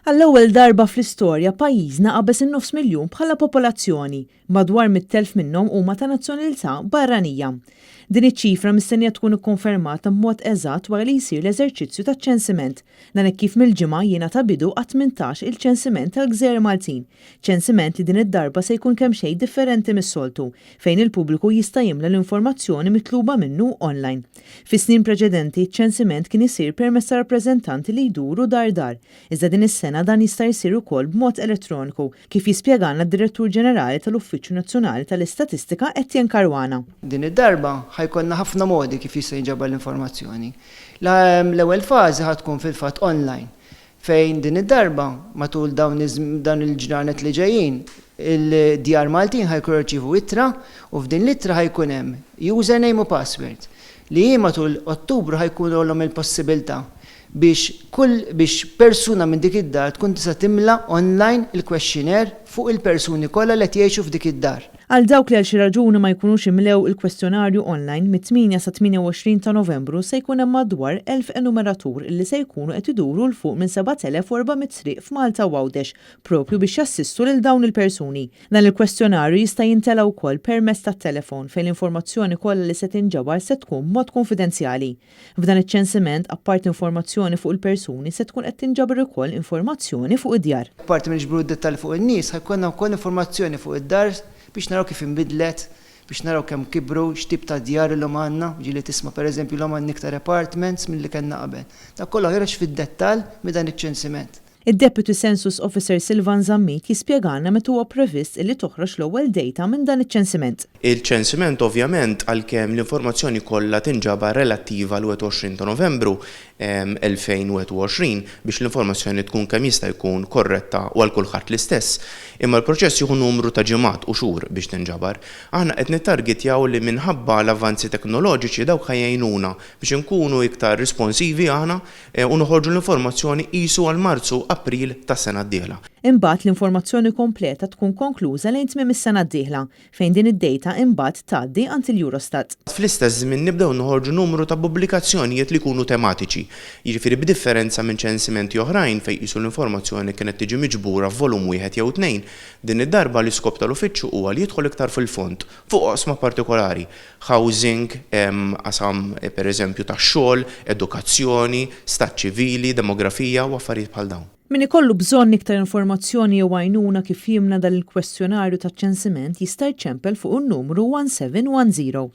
Għall-ewwel darba fl-istorja pajjiżna qabeż in-nofs miljun bħala popolazzjoni, madwar 100,000 minnhom huma ta' nazzjonalità barranija. Din iċ-ċifra mistennija tkun ikkonfermata b'mod eżatt wara li jsir l-eżerċizzju taċ-ċensiment. Dan hekk kif mill-ġimgħa jingħata bidu għat-18 il-ċensiment tal-Gżejjer Maltin. Ċensiment li din id-darba se jkun kemm xejn differenti mis-soltu, fejn il-pubbliku jista' jimla l-informazzjoni mitluba minnu online. Fis-snin preċedenti ċ-ċensiment kien isir permezz ta' rappreżentanti li jduru dar dar. Iżda din is-sena dan jista' jsir ukoll b'mod elettroniku, kif jispjegana d-Direttur Ġenerali tal-Uffiċċju Nazzjonali tal-Istatistika Etienne Caruana. Din id-darba ħajkonna ħafna modi kif jista' jinġabar l-informazzjoni. L-ewwel fażi ħad tkun fil-fatt online, fejn din id-darba matul dan il-ġranet li ġejjin, il-djar Maltin ħajkun jirċievu ittra u f'din l-ittra ħajkun hemm username u password li matul Ottubru ħajkun għolhom il-possibilità biex persuna minn dik id-dar tkun tista' timla online il-questionnaire fuq il-persuni kollha li qed jgħixu f'dik id-dar. Għal dawk li għal xi raġuni ma jkunux imlew il-kwestjonarju online mit-8 sa 28 ta' Novembru se jkun hemm madwar 1000 enumeratur illi se jkunu qed iduru l fuq minn 7,400 triq f'Malta u Għawdex propju biex jassistu lil dawn il-persuni. Dan il-kwestjonarju jista' jintela wkoll permezz tat-telefon fejn l-informazzjoni kollha li se tinġabar se tkun mod konfidenzjali. F'dan iċ-ċensiment appart informazzjoni fuq il-persuni se tkun qed tinġabar ukoll informazzjoni fuq id-djar. Apparti minn ġbru d-dettalji fuq in-nies ħajkonna wkoll informazzjoni fuq id-dar biex naraw kif inbidlet, biex naraw kemm kibru, x'tip ta' djar illhom għandna, ġieli tisma' pereżempju l għandna iktar apartments milli kellna qabel. Dak kollu ħireġ fid-dettall minn dan iċ-ċensiment. Id-Deputy Census Officer Silvan Zammit jispjegana meta huwa previst illi toħroġ l-ewwel data minn dan iċ-ċensiment. Il-ċensiment ovvjament għalkemm l-informazzjoni kollha tinġabar relattiva l-21 ta' Novembru 2021 biex l-informazzjoni tkun kemm jista' jkun korretta u għal kulħadd l-istess. Imma l-proċess jieħu numru ta' ġimgħat u xhur biex tinġabar. Aħna qed nittargetjaw li minħabba l-avvanzi teknoloġiċi dawk ħajjejnuna biex inkunu iktar responsivi aħna u noħorġu l-informazzjoni qisu għal Marzu April tas-sena d-dieħla. Imbagħad l-informazzjoni kompleta tkun konkluża lejn tmiem is-sena d-dieħla fejn din id-dejta imbagħad tgħaddi għand il-Eurostat. Fl-istess żmien nibdew noħorġu numru ta' pubblikazzjonijiet li jkunu tematiċi. Jiġifieri b'differenza minn ċensimenti oħrajn fejn qisu l-informazzjoni kienet tiġi miġbura f'volum wieħed jew tnejn, din id-darba l-iskop tal-uffiċċju huwa li jidħol iktar fil-fond fuq oqsma partikolari, housing, qasam pereżempju tax-xogħol, edukazzjoni, stat ċivili, demografija u affarijiet bħal dawn. Min ikollu bżonn iktar informazzjoni jew għajnuna kif jimla dan il-kwestjonarju taċ-ċensiment jista' jċempel fuq in-numru 1710.